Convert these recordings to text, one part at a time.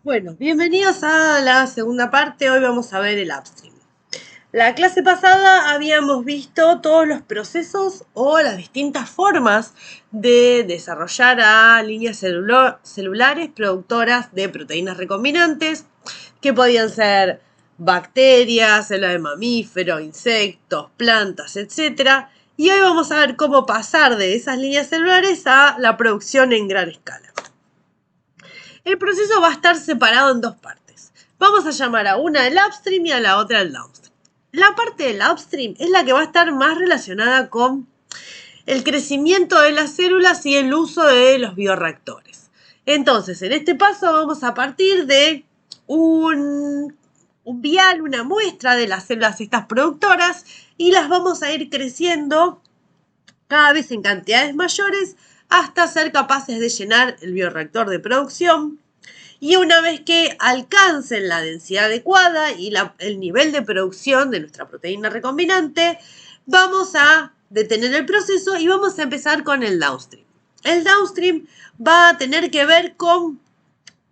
Bueno, bienvenidos a la segunda parte. Hoy vamos a ver el upstream. La clase pasada habíamos visto todos los procesos o las distintas formas de desarrollar a líneas celulares productoras de proteínas recombinantes, que podían ser bacterias, células de mamíferos, insectos, plantas, etc. Y hoy vamos a ver cómo pasar de esas líneas celulares a la producción en gran escala. El proceso va a estar separado en dos partes. Vamos a llamar a una el upstream y a la otra el downstream. La parte del upstream es la que va a estar más relacionada con el crecimiento de las células y el uso de los bioreactores. Entonces, en este paso vamos a partir de un vial, una muestra de las células estas productoras, y las vamos a ir creciendo cada vez en cantidades mayores hasta ser capaces de llenar el bioreactor de producción. Y una vez que alcancen la densidad adecuada y el nivel de producción de nuestra proteína recombinante, vamos a detener el proceso y vamos a empezar con el downstream. El downstream va a tener que ver con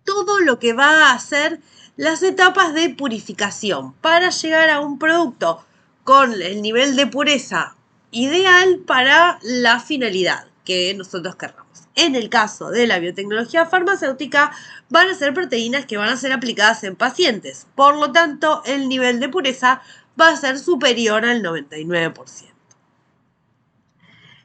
todo lo que va a hacer las etapas de purificación para llegar a un producto con el nivel de pureza ideal para la finalidad que nosotros querramos. En el caso de la biotecnología farmacéutica, van a ser proteínas que van a ser aplicadas en pacientes. Por lo tanto, el nivel de pureza va a ser superior al 99%.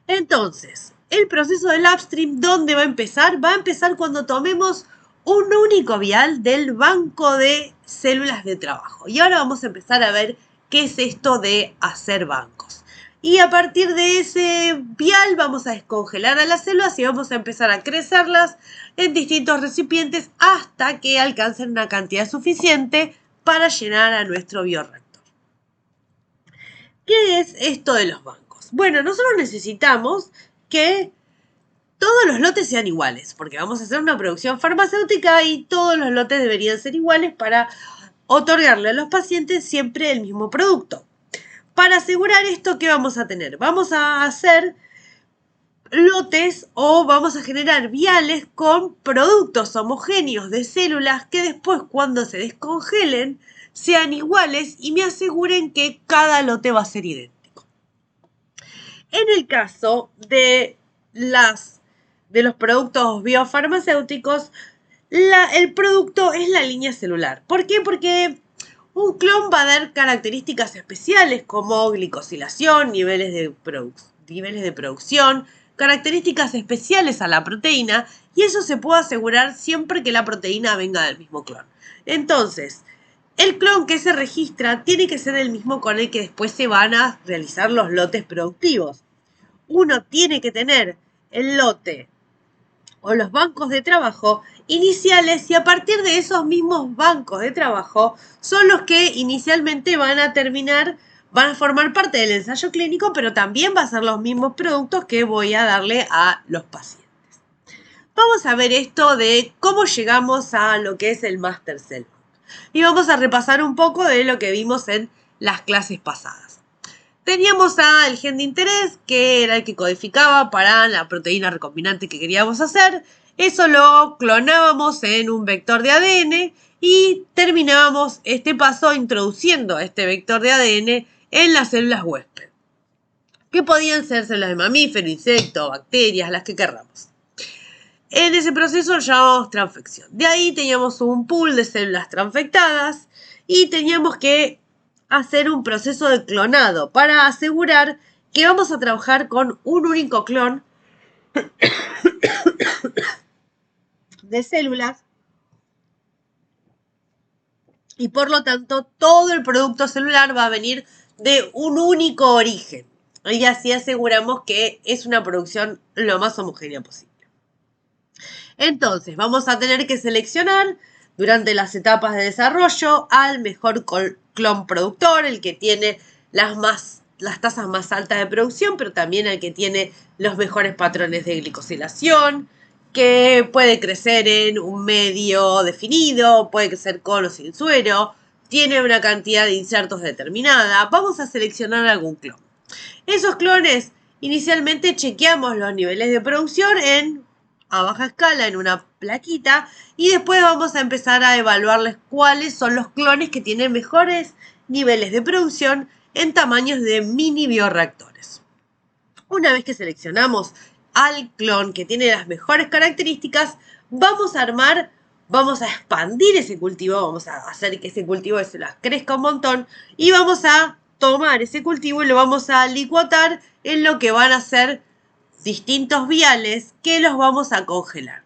Entonces, el proceso del upstream, ¿dónde va a empezar? Va a empezar cuando tomemos un único vial del banco de células de trabajo. Y ahora vamos a empezar a ver qué es esto de hacer bancos. Y a partir de ese vial vamos a descongelar a las células y vamos a empezar a crecerlas en distintos recipientes hasta que alcancen una cantidad suficiente para llenar a nuestro bioreactor. ¿Qué es esto de los bancos? Bueno, nosotros necesitamos que todos los lotes sean iguales, porque vamos a hacer una producción farmacéutica y todos los lotes deberían ser iguales para otorgarle a los pacientes siempre el mismo producto. Para asegurar esto, ¿qué vamos a tener? Vamos a hacer lotes o vamos a generar viales con productos homogéneos de células que después, cuando se descongelen, sean iguales y me aseguren que cada lote va a ser idéntico. En el caso de los productos biofarmacéuticos, el producto es la línea celular. ¿Por qué? Porque un clon va a dar características especiales como glicosilación, niveles de producción, características especiales a la proteína, y eso se puede asegurar siempre que la proteína venga del mismo clon. Entonces, el clon que se registra tiene que ser el mismo con el que después se van a realizar los lotes productivos. Uno tiene que tener el lote o los bancos de trabajo iniciales, y a partir de esos mismos bancos de trabajo son los que inicialmente van a formar parte del ensayo clínico, pero también va a ser los mismos productos que voy a darle a los pacientes. Vamos a ver esto de cómo llegamos a lo que es el Master Cell Bank. Y vamos a repasar un poco de lo que vimos en las clases pasadas. Teníamos al gen de interés, que era el que codificaba para la proteína recombinante que queríamos hacer. Eso lo clonábamos en un vector de ADN y terminábamos este paso introduciendo este vector de ADN en las células huésped, que podían ser células de mamífero, insecto, bacterias, las que querramos. En ese proceso lo llamamos transfección. De ahí teníamos un pool de células transfectadas y teníamos que hacer un proceso de clonado para asegurar que vamos a trabajar con un único clon de células y por lo tanto todo el producto celular va a venir de un único origen. Y así aseguramos que es una producción lo más homogénea posible. Entonces vamos a tener que seleccionar durante las etapas de desarrollo al mejor clon productor, el que tiene las tasas más altas de producción, pero también el que tiene los mejores patrones de glicosilación, que puede crecer en un medio definido, puede crecer con o sin suero, tiene una cantidad de insertos determinada. Vamos a seleccionar algún clon. Esos clones, inicialmente chequeamos los niveles de producción en a baja escala en una plaquita y después vamos a empezar a evaluarles cuáles son los clones que tienen mejores niveles de producción en tamaños de mini bioreactores. Una vez que seleccionamos al clon que tiene las mejores características, vamos a expandir ese cultivo, vamos a hacer que ese cultivo se las crezca un montón y vamos a tomar ese cultivo y lo vamos a licuatar en lo que van a ser distintos viales que los vamos a congelar.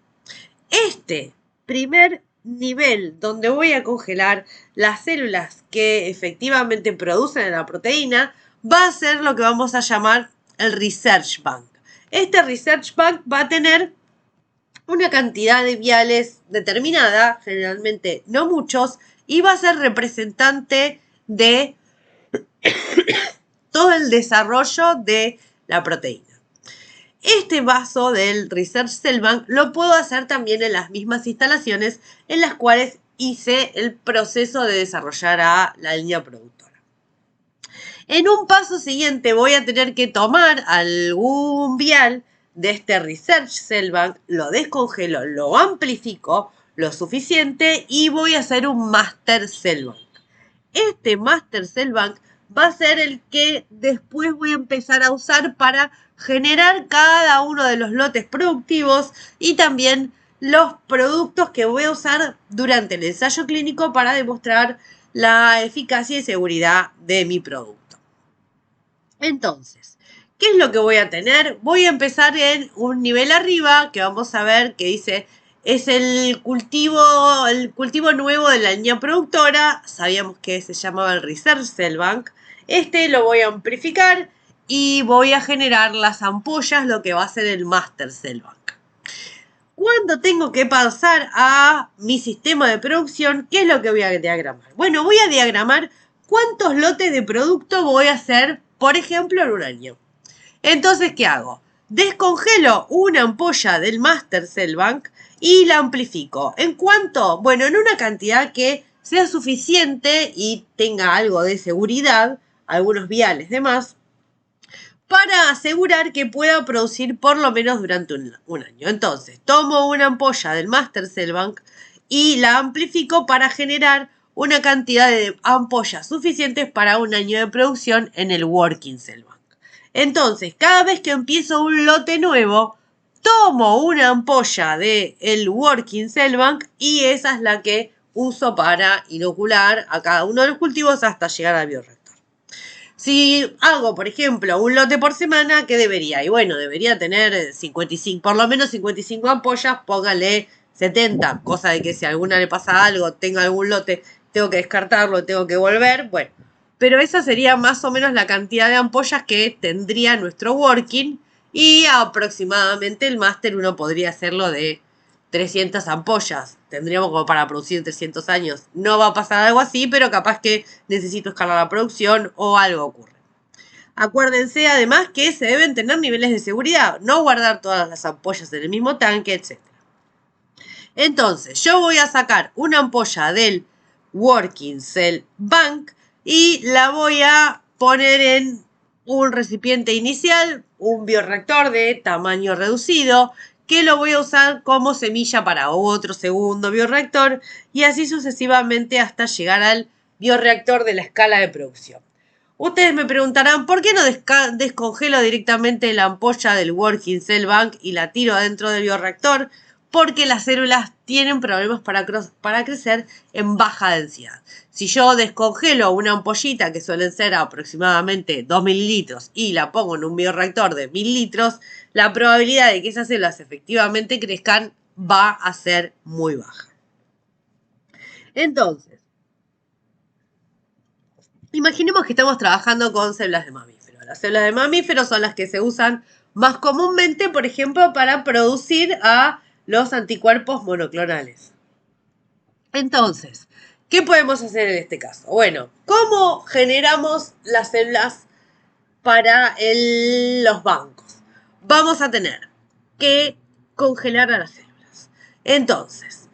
Este primer nivel donde voy a congelar las células que efectivamente producen la proteína va a ser lo que vamos a llamar el Research Bank. Este Research Bank va a tener una cantidad de viales determinada, generalmente no muchos, y va a ser representante de todo el desarrollo de la proteína. Este vaso del Research Cell Bank lo puedo hacer también en las mismas instalaciones en las cuales hice el proceso de desarrollar a la línea productora. En un paso siguiente voy a tener que tomar algún vial de este Research Cell Bank, lo descongelo, lo amplifico lo suficiente y voy a hacer un Master Cell Bank. Este Master Cell Bank va a ser el que después voy a empezar a usar para generar cada uno de los lotes productivos y también los productos que voy a usar durante el ensayo clínico para demostrar la eficacia y seguridad de mi producto. Entonces, ¿qué es lo que voy a tener? Voy a empezar en un nivel arriba, que vamos a ver que dice, es el cultivo nuevo de la línea productora. Sabíamos que se llamaba el Research Cell Bank. Este lo voy a amplificar y voy a generar las ampollas, lo que va a ser el Master Cell Bank. Cuando tengo que pasar a mi sistema de producción, ¿qué es lo que voy a diagramar? Bueno, voy a diagramar cuántos lotes de producto voy a hacer, por ejemplo, en un año. Entonces, ¿qué hago? Descongelo una ampolla del Master Cell Bank y la amplifico. ¿En cuánto? Bueno, en una cantidad que sea suficiente y tenga algo de seguridad, algunos viales de más, para asegurar que pueda producir por lo menos durante un año. Entonces, tomo una ampolla del Master Cell Bank y la amplifico para generar una cantidad de ampollas suficientes para un año de producción en el Working Cell Bank. Entonces, cada vez que empiezo un lote nuevo, tomo una ampolla del Working Cell Bank y esa es la que uso para inocular a cada uno de los cultivos hasta llegar al bioreactor. Si hago, por ejemplo, un lote por semana, ¿qué debería? Y bueno, debería tener 55, por lo menos 55 ampollas, póngale 70, cosa de que si a alguna le pasa algo, tenga algún lote, tengo que descartarlo, tengo que volver, bueno. Pero esa sería más o menos la cantidad de ampollas que tendría nuestro working y aproximadamente el máster uno podría hacerlo de 300 ampollas. Tendríamos como para producir 300 años. No va a pasar algo así, pero capaz que necesito escalar la producción o algo ocurre. Acuérdense además que se deben tener niveles de seguridad, no guardar todas las ampollas en el mismo tanque, etc. Entonces, yo voy a sacar una ampolla del Working Cell Bank y la voy a poner en un recipiente inicial, un bioreactor de tamaño reducido, que lo voy a usar como semilla para otro segundo bioreactor y así sucesivamente hasta llegar al bioreactor de la escala de producción. Ustedes me preguntarán, ¿por qué no descongelo directamente la ampolla del Working Cell Bank y la tiro adentro del bioreactor? Porque las células tienen problemas para crecer en baja densidad. Si yo descongelo una ampollita, que suelen ser aproximadamente 2 mililitros, y la pongo en un bioreactor de 1000 litros, la probabilidad de que esas células efectivamente crezcan va a ser muy baja. Entonces, imaginemos que estamos trabajando con células de mamíferos. Las células de mamíferos son las que se usan más comúnmente, por ejemplo, para producir a los anticuerpos monoclonales. Entonces, ¿qué podemos hacer en este caso? Bueno, ¿cómo generamos las células para los bancos? Vamos a tener que congelar a las células. Entonces,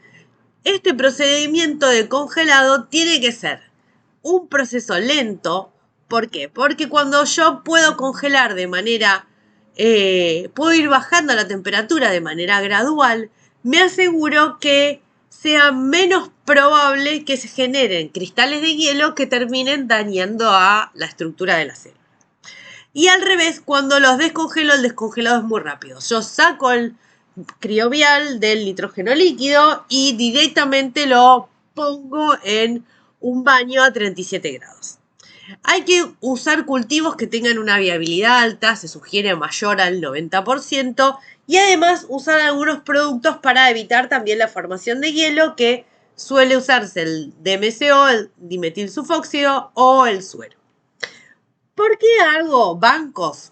este procedimiento de congelado tiene que ser un proceso lento. ¿Por qué? Porque cuando yo puedo congelar de manera puedo ir bajando la temperatura de manera gradual, me aseguro que sea menos probable que se generen cristales de hielo que terminen dañando a la estructura de la célula. Y al revés, cuando los descongelo, el descongelado es muy rápido. Yo saco el criovial del nitrógeno líquido y directamente lo pongo en un baño a 37 grados. Hay que usar cultivos que tengan una viabilidad alta, se sugiere mayor al 90%, y además usar algunos productos para evitar también la formación de hielo, que suele usarse el DMSO, el dimetilsulfóxido o el suero. ¿Por qué hago bancos?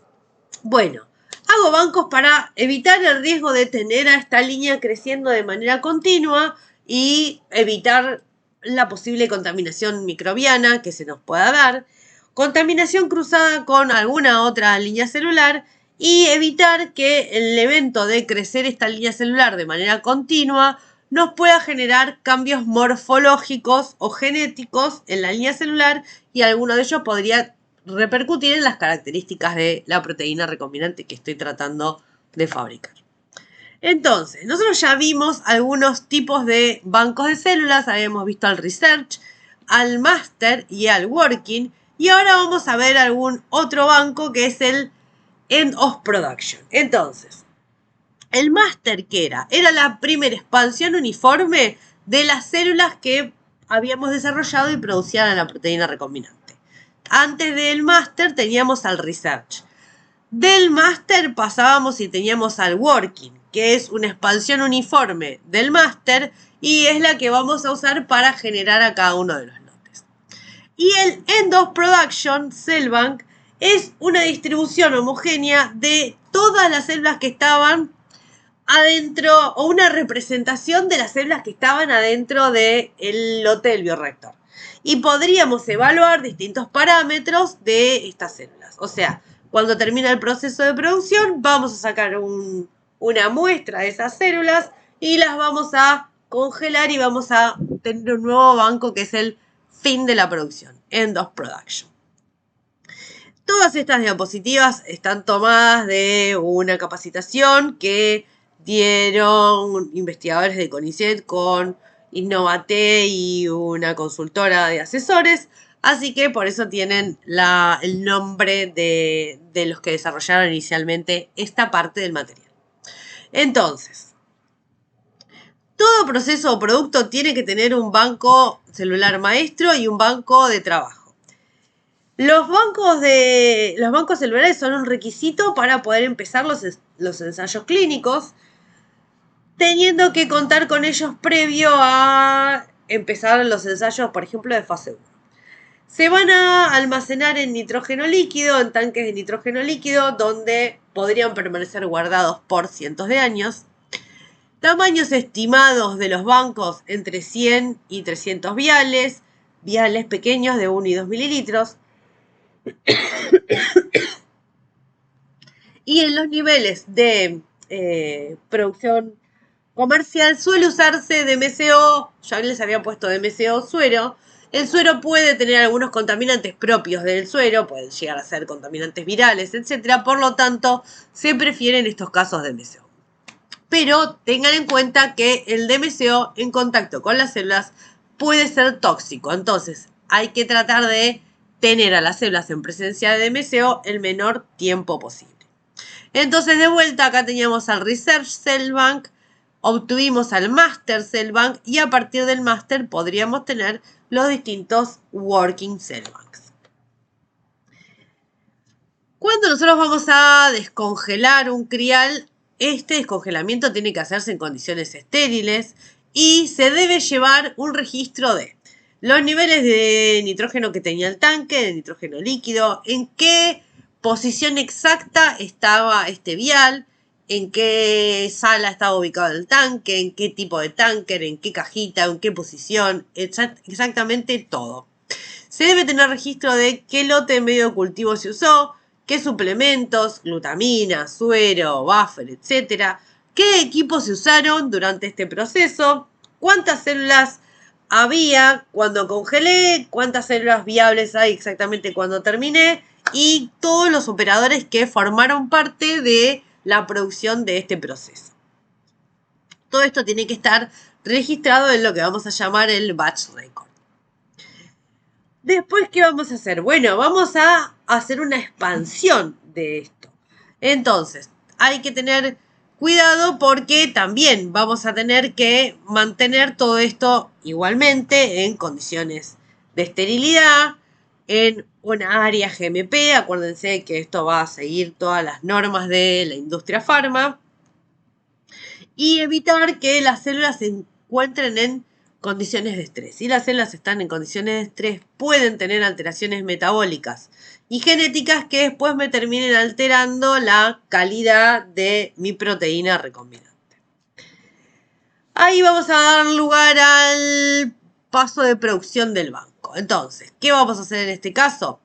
Bueno, hago bancos para evitar el riesgo de tener a esta línea creciendo de manera continua y evitar la posible contaminación microbiana que se nos pueda dar, contaminación cruzada con alguna otra línea celular y evitar que el evento de crecer esta línea celular de manera continua nos pueda generar cambios morfológicos o genéticos en la línea celular, y alguno de ellos podría repercutir en las características de la proteína recombinante que estoy tratando de fabricar. Entonces, nosotros ya vimos algunos tipos de bancos de células, habíamos visto al Research, al Master y al Working, y ahora vamos a ver algún otro banco que es el End of Production. Entonces, el Master, ¿qué era? Era la primera expansión uniforme de las células que habíamos desarrollado y producían la proteína recombinante. Antes del Master teníamos al Research. Del Master pasábamos y teníamos al Working, que es una expansión uniforme del Master y es la que vamos a usar para generar a cada uno de los lotes. Y el End of Production Cell Bank es una distribución homogénea de todas las células que estaban adentro, o una representación de las células que estaban adentro del lote del bioreactor. Y podríamos evaluar distintos parámetros de estas células. O sea, cuando termina el proceso de producción, vamos a sacar una muestra de esas células y las vamos a congelar y vamos a tener un nuevo banco que es el fin de la producción, End of Production. Todas estas diapositivas están tomadas de una capacitación que dieron investigadores de CONICET con Innovate y una consultora de asesores, así que por eso tienen el nombre de los que desarrollaron inicialmente esta parte del material. Entonces, todo proceso o producto tiene que tener un banco celular maestro y un banco de trabajo. Los bancos celulares son un requisito para poder empezar los ensayos clínicos, teniendo que contar con ellos previo a empezar los ensayos, por ejemplo, de fase 1. Se van a almacenar en nitrógeno líquido, en tanques de nitrógeno líquido, donde podrían permanecer guardados por cientos de años. Tamaños estimados de los bancos entre 100 y 300 viales pequeños de 1 y 2 mililitros. Y en los niveles de producción comercial suele usarse DMSO, ya les había puesto DMSO suero. El suero puede tener algunos contaminantes propios del suero, pueden llegar a ser contaminantes virales, etc. Por lo tanto, se prefiere en estos casos DMSO. Pero tengan en cuenta que el DMSO en contacto con las células puede ser tóxico. Entonces, hay que tratar de tener a las células en presencia de DMSO el menor tiempo posible. Entonces, de vuelta, acá teníamos al Research Cell Bank, obtuvimos al Master Cell Bank y a partir del Master podríamos tener los distintos Working Cell Banks. Cuando nosotros vamos a descongelar un crial, este descongelamiento tiene que hacerse en condiciones estériles y se debe llevar un registro de los niveles de nitrógeno que tenía el tanque, de nitrógeno líquido, en qué posición exacta estaba este vial, en qué sala estaba ubicado el tanque, en qué tipo de tanker, en qué cajita, en qué posición, exactamente todo. Se debe tener registro de qué lote de medio de cultivo se usó, qué suplementos, glutamina, suero, buffer, etc. Qué equipos se usaron durante este proceso, cuántas células había cuando congelé, cuántas células viables hay exactamente cuando terminé y todos los operadores que formaron parte de la producción de este proceso. Todo esto tiene que estar registrado en lo que vamos a llamar el batch record. Después, ¿qué vamos a hacer? Bueno, vamos a hacer una expansión de esto. Entonces, hay que tener cuidado porque también vamos a tener que mantener todo esto igualmente en condiciones de esterilidad, en una área GMP. Acuérdense que esto va a seguir todas las normas de la industria farma. Y evitar que las células se encuentren en condiciones de estrés. Si las células están en condiciones de estrés, pueden tener alteraciones metabólicas y genéticas que después me terminen alterando la calidad de mi proteína recombinante. Ahí vamos a dar lugar al paso de producción del banco. Entonces, ¿qué vamos a hacer en este caso?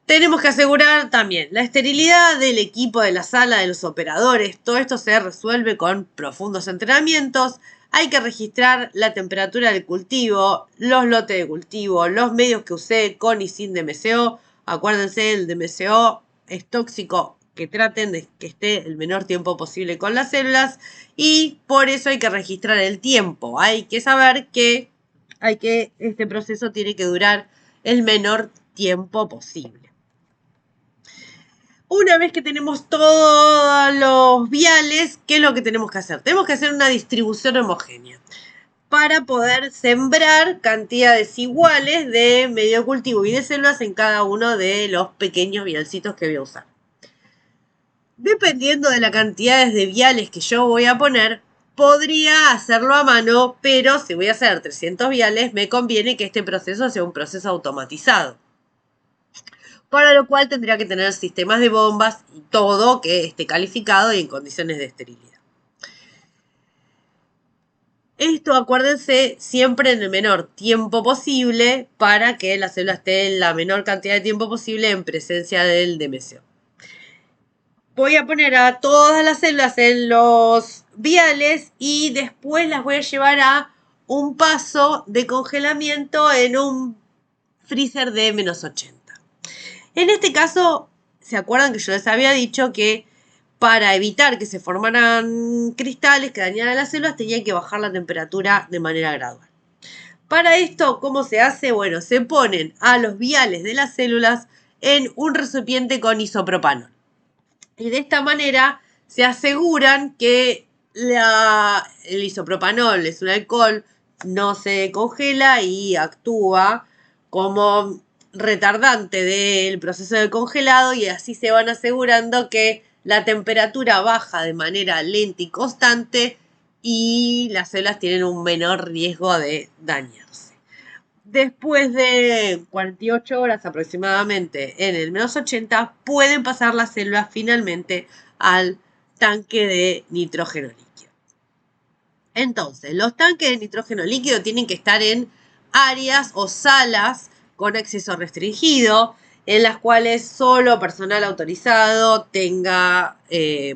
Tenemos que asegurar también la esterilidad del equipo de la sala, de los operadores. Todo esto se resuelve con profundos entrenamientos. Hay que registrar la temperatura del cultivo, los lotes de cultivo, los medios que usé con y sin DMCO. Acuérdense, el DMCO es tóxico, que traten de que esté el menor tiempo posible con las células. Y por eso hay que registrar el tiempo. Hay que saber que este proceso tiene que durar el menor tiempo posible. Una vez que tenemos todos los viales, ¿qué es lo que tenemos que hacer? Tenemos que hacer una distribución homogénea para poder sembrar cantidades iguales de medio de cultivo y de células en cada uno de los pequeños vialcitos que voy a usar. Dependiendo de la cantidad de viales que yo voy a poner, podría hacerlo a mano, pero si voy a hacer 300 viales, me conviene que este proceso sea un proceso automatizado. Para lo cual tendría que tener sistemas de bombas y todo que esté calificado y en condiciones de esterilidad. Esto, acuérdense, siempre en el menor tiempo posible para que la célula esté en la menor cantidad de tiempo posible en presencia del DMCO. Voy a poner a todas las células en los viales y después las voy a llevar a un paso de congelamiento en un freezer de -80. En este caso, ¿se acuerdan que yo les había dicho que para evitar que se formaran cristales que dañaran las células tenían que bajar la temperatura de manera gradual? Para esto, ¿cómo se hace? Bueno, se ponen a los viales de las células en un recipiente con isopropanol. Y de esta manera se aseguran que el isopropanol es un alcohol, no se congela y actúa como retardante del proceso de congelado y así se van asegurando que la temperatura baja de manera lenta y constante y las células tienen un menor riesgo de dañarse. Después de 48 horas aproximadamente en el -80 pueden pasar las células finalmente al tanque de nitrógeno líquido. Entonces, los tanques de nitrógeno líquido tienen que estar en áreas o salas con acceso restringido, en las cuales solo personal autorizado tenga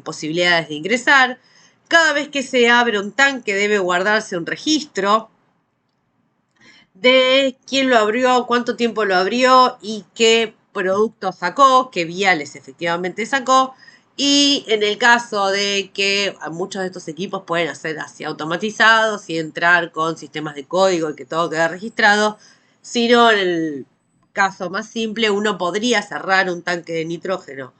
posibilidades de ingresar. Cada vez que se abre un tanque debe guardarse un registro de quién lo abrió, cuánto tiempo lo abrió y qué productos sacó, qué viales efectivamente sacó. Y en el caso de que muchos de estos equipos pueden ser así automatizados y entrar con sistemas de código y que todo quede registrado, si no, en el caso más simple, uno podría cerrar un tanque de nitrógeno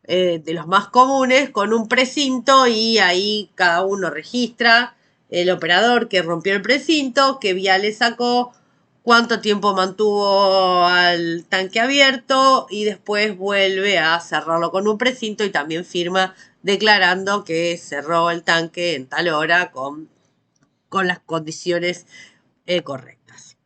de los más comunes con un precinto y ahí cada uno registra el operador que rompió el precinto, qué viales sacó, cuánto tiempo mantuvo al tanque abierto y después vuelve a cerrarlo con un precinto y también firma declarando que cerró el tanque en tal hora con las condiciones correctas.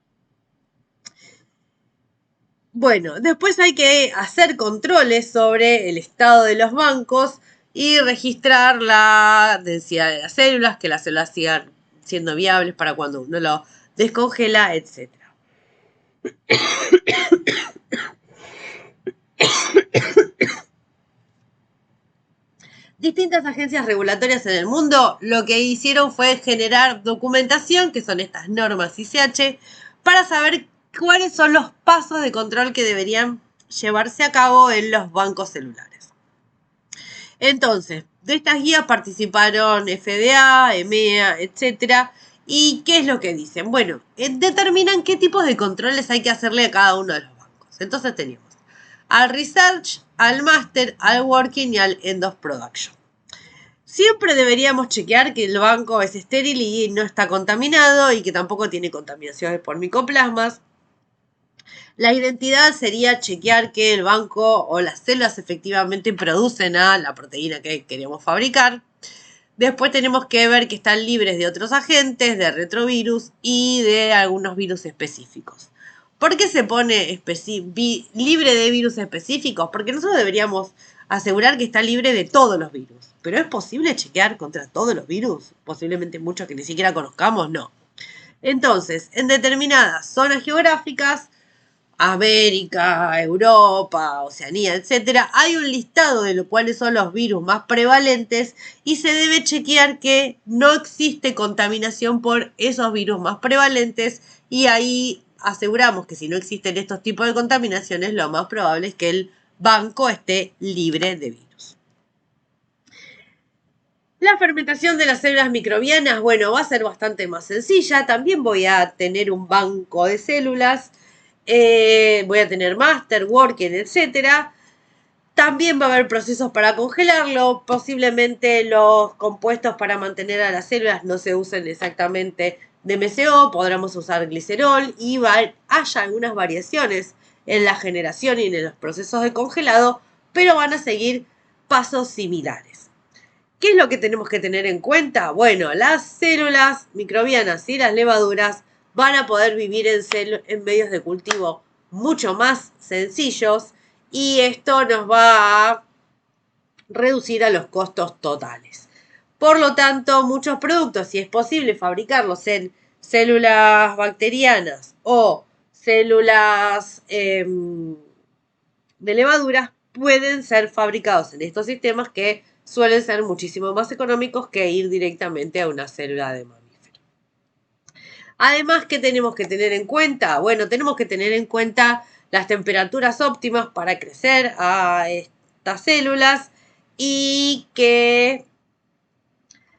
Bueno, después hay que hacer controles sobre el estado de los bancos y registrar la densidad de las células, que las células sigan siendo viables para cuando uno lo descongela, etc. Distintas agencias regulatorias en el mundo lo que hicieron fue generar documentación, que son estas normas ICH, para saber cuáles son los pasos de control que deberían llevarse a cabo en los bancos celulares. Entonces, de estas guías participaron FDA, EMEA, etcétera. ¿Y qué es lo que dicen? Bueno, determinan qué tipos de controles hay que hacerle a cada uno de los bancos. Entonces tenemos al Research, al Master, al Working y al End of Production. Siempre deberíamos chequear que el banco es estéril y no está contaminado y que tampoco tiene contaminaciones por micoplasmas. La identidad sería chequear que el banco o las células efectivamente producen a la proteína que queremos fabricar. Después tenemos que ver que están libres de otros agentes, de retrovirus y de algunos virus específicos. ¿Por qué se pone libre de virus específicos? Porque nosotros deberíamos asegurar que está libre de todos los virus. ¿Pero es posible chequear contra todos los virus? Posiblemente muchos que ni siquiera conozcamos, no. Entonces, en determinadas zonas geográficas, América, Europa, Oceanía, etcétera, hay un listado de cuáles son los virus más prevalentes y se debe chequear que no existe contaminación por esos virus más prevalentes y ahí aseguramos que si no existen estos tipos de contaminaciones, lo más probable es que el banco esté libre de virus. La fermentación de las células microbianas, bueno, va a ser bastante más sencilla. También voy a tener un banco de células. Voy a tener master, working, etcétera. También va a haber procesos para congelarlo. Posiblemente los compuestos para mantener a las células no se usen exactamente de MCO. Podremos usar glicerol y haya algunas variaciones en la generación y en los procesos de congelado, pero van a seguir pasos similares. ¿Qué es lo que tenemos que tener en cuenta? Bueno, las células microbianas y las levaduras van a poder vivir en medios de cultivo mucho más sencillos y esto nos va a reducir a los costos totales. Por lo tanto, muchos productos, si es posible fabricarlos en células bacterianas o células de levaduras, pueden ser fabricados en estos sistemas que suelen ser muchísimo más económicos que ir directamente a una célula de mamífero. Además, ¿qué tenemos que tener en cuenta? Bueno, tenemos que tener en cuenta las temperaturas óptimas para crecer a estas células y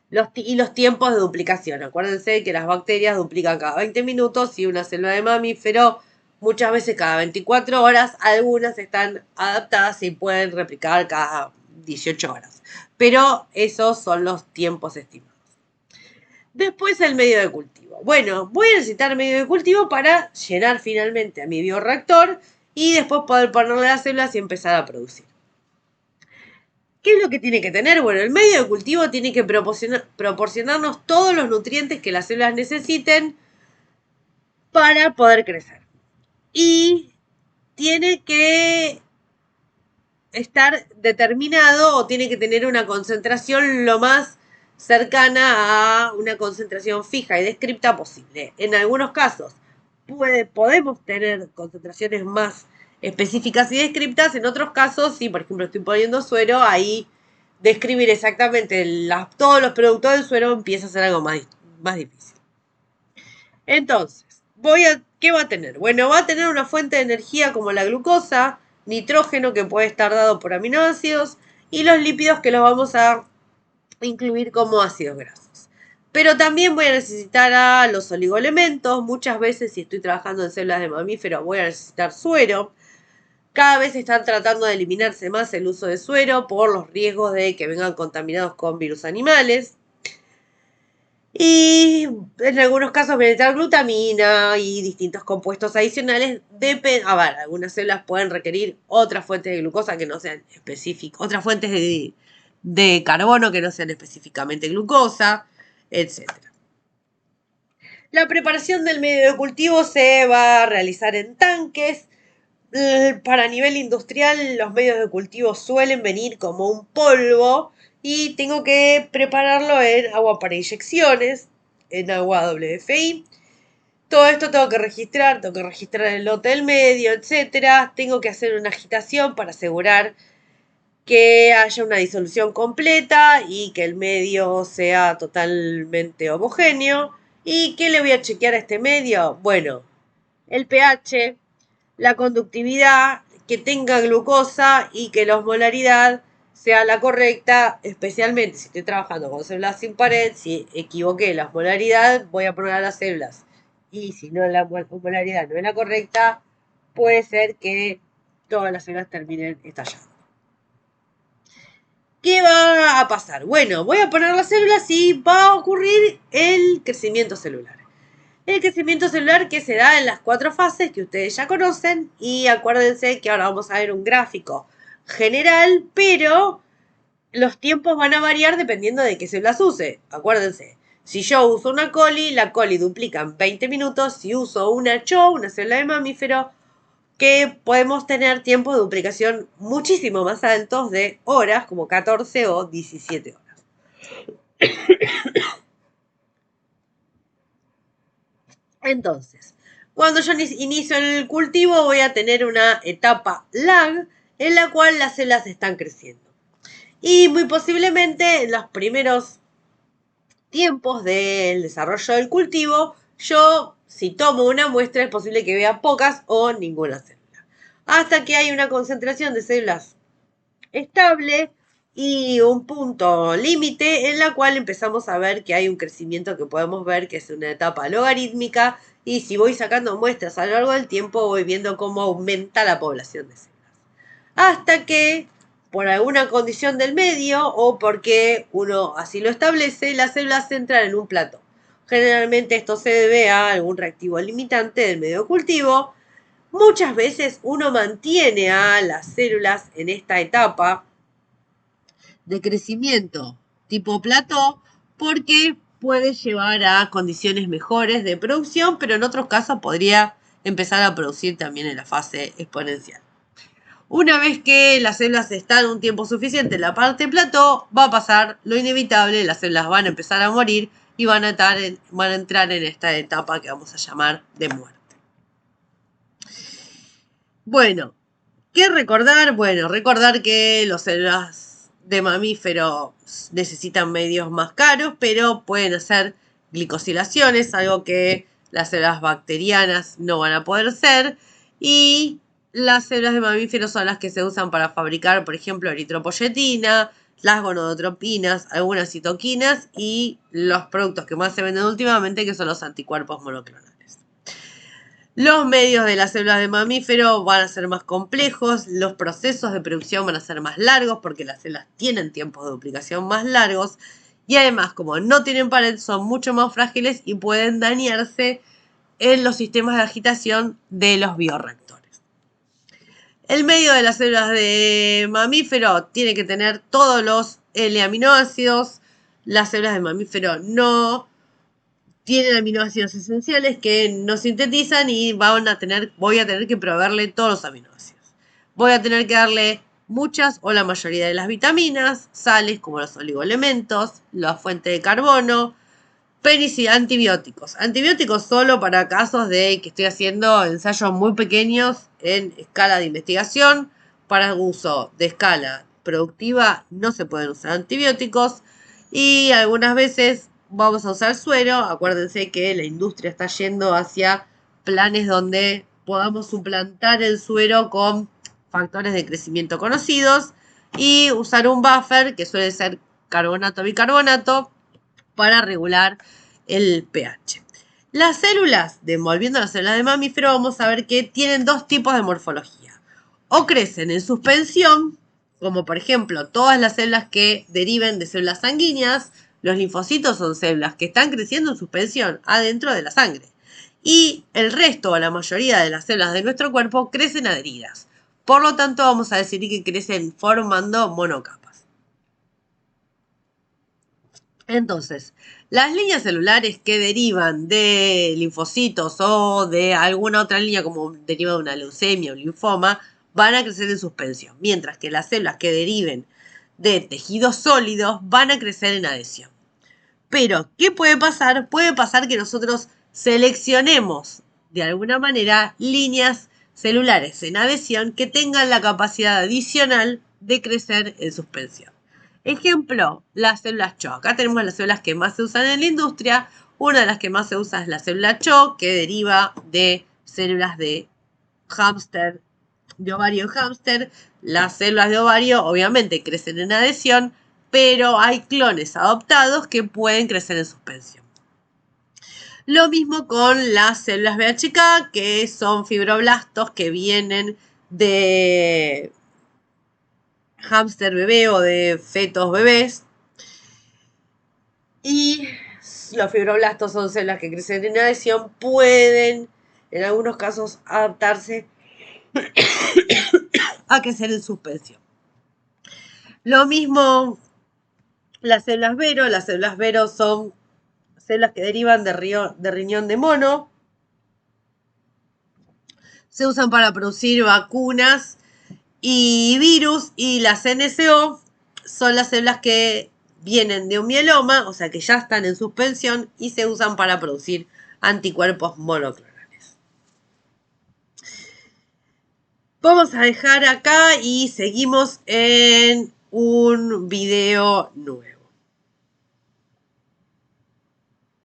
los tiempos de duplicación. Acuérdense que las bacterias duplican cada 20 minutos y una célula de mamífero muchas veces cada 24 horas. Algunas están adaptadas y pueden replicar cada 18 horas. Pero esos son los tiempos estimados. Después el medio de cultivo. Bueno, voy a necesitar medio de cultivo para llenar finalmente a mi bioreactor y después poder ponerle las células y empezar a producir. ¿Qué es lo que tiene que tener? Bueno, el medio de cultivo tiene que proporcionarnos todos los nutrientes que las células necesiten para poder crecer. Y tiene que estar determinado o tiene que tener una concentración lo más cercana a una concentración fija y descripta posible. En algunos casos podemos tener concentraciones más específicas y descriptas. En otros casos, si por ejemplo estoy poniendo suero, ahí describir exactamente todos los productos del suero empieza a ser algo más difícil. Entonces, ¿qué va a tener? Bueno, va a tener una fuente de energía como la glucosa, nitrógeno que puede estar dado por aminoácidos y los lípidos que los vamos a incluir como ácidos grasos. Pero también voy a necesitar a los oligoelementos. Muchas veces si estoy trabajando en células de mamíferos voy a necesitar suero. Cada vez están tratando de eliminarse más el uso de suero por los riesgos de que vengan contaminados con virus animales. Y en algunos casos voy a necesitar glutamina y distintos compuestos adicionales. Algunas células pueden requerir otras fuentes de glucosa que no sean específicas, otras fuentes de carbono que no sean específicamente glucosa, etc. La preparación del medio de cultivo se va a realizar en tanques. Para nivel industrial, los medios de cultivo suelen venir como un polvo y tengo que prepararlo en agua para inyecciones, en agua WFI. Todo esto tengo que registrar el lote del medio, etc. Tengo que hacer una agitación para asegurar que haya una disolución completa y que el medio sea totalmente homogéneo. ¿Y qué le voy a chequear a este medio? Bueno, el pH, la conductividad, que tenga glucosa y que la osmolaridad sea la correcta, especialmente si estoy trabajando con células sin pared. Si equivoqué la osmolaridad, voy a poner a las células. Y si no, la osmolaridad no es la correcta, puede ser que todas las células terminen estallando. ¿Qué va a pasar? Bueno, voy a poner las células y va a ocurrir el crecimiento celular. El crecimiento celular que se da en las 4 fases que ustedes ya conocen. Y acuérdense que ahora vamos a ver un gráfico general, pero los tiempos van a variar dependiendo de qué células use. Acuérdense, si yo uso una coli, la coli duplica en 20 minutos. Si uso una CHO, una célula de mamífero, que podemos tener tiempos de duplicación muchísimo más altos de horas, como 14 o 17 horas. Entonces, cuando yo inicio el cultivo voy a tener una etapa lag en la cual las células están creciendo. Y muy posiblemente en los primeros tiempos del desarrollo del cultivo, yo si tomo una muestra es posible que vea pocas o ninguna célula. Hasta que hay una concentración de células estable y un punto límite en la cual empezamos a ver que hay un crecimiento que podemos ver que es una etapa logarítmica, y si voy sacando muestras a lo largo del tiempo voy viendo cómo aumenta la población de células. Hasta que por alguna condición del medio o porque uno así lo establece, las células entran en un plató. Generalmente esto se debe a algún reactivo limitante del medio de cultivo. Muchas veces uno mantiene a las células en esta etapa de crecimiento tipo plató porque puede llevar a condiciones mejores de producción, pero en otros casos podría empezar a producir también en la fase exponencial. Una vez que las células están un tiempo suficiente en la parte plató, va a pasar lo inevitable, las células van a empezar a morir y van a entrar en esta etapa que vamos a llamar de muerte. Bueno, ¿qué recordar? Bueno, recordar que las células de mamífero necesitan medios más caros, pero pueden hacer glicosilaciones, algo que las células bacterianas no van a poder hacer, y las células de mamíferos son las que se usan para fabricar, por ejemplo, eritropoyetina, las gonadotropinas, algunas citoquinas y los productos que más se venden últimamente, que son los anticuerpos monoclonales. Los medios de las células de mamífero van a ser más complejos, los procesos de producción van a ser más largos porque las células tienen tiempos de duplicación más largos, y además, como no tienen pared, son mucho más frágiles y pueden dañarse en los sistemas de agitación de los bioreactores. El medio de las células de mamífero tiene que tener todos los L-aminoácidos. Las células de mamífero no tienen aminoácidos esenciales que no sintetizan y voy a tener que proveerle todos los aminoácidos. Voy a tener que darle muchas o la mayoría de las vitaminas, sales como los oligoelementos, la fuente de carbono, antibióticos. Antibióticos solo para casos de que estoy haciendo ensayos muy pequeños en escala de investigación. Para uso de escala productiva no se pueden usar antibióticos, y algunas veces vamos a usar suero. Acuérdense que la industria está yendo hacia planes donde podamos suplantar el suero con factores de crecimiento conocidos y usar un buffer que suele ser carbonato-bicarbonato para regular el pH. Las células, volviendo a las células de mamífero, vamos a ver que tienen dos tipos de morfología. O crecen en suspensión, como por ejemplo todas las células que deriven de células sanguíneas. Los linfocitos son células que están creciendo en suspensión adentro de la sangre. Y el resto o la mayoría de las células de nuestro cuerpo crecen adheridas. Por lo tanto, vamos a decir que crecen formando monocapas. Entonces, las líneas celulares que derivan de linfocitos o de alguna otra línea, como deriva de una leucemia o linfoma, van a crecer en suspensión, mientras que las células que deriven de tejidos sólidos van a crecer en adhesión. Pero, ¿qué puede pasar? Puede pasar que nosotros seleccionemos de alguna manera líneas celulares en adhesión que tengan la capacidad adicional de crecer en suspensión. Ejemplo, las células CHO. Acá tenemos las células que más se usan en la industria. Una de las que más se usa es la célula CHO, que deriva de células de hámster de ovario hámster. Las células de ovario obviamente crecen en adhesión, pero hay clones adoptados que pueden crecer en suspensión. Lo mismo con las células VHK, que son fibroblastos que vienen de hámster bebé o de fetos bebés. Y los fibroblastos son células que crecen en adhesión, pueden en algunos casos adaptarse a crecer en suspensión. Lo mismo las células Vero. Las células Vero son células que derivan de riñón de mono. Se usan para producir vacunas y virus, y las NSO son las células que vienen de un mieloma, o sea que ya están en suspensión y se usan para producir anticuerpos monoclonales. Vamos a dejar acá y seguimos en un video nuevo.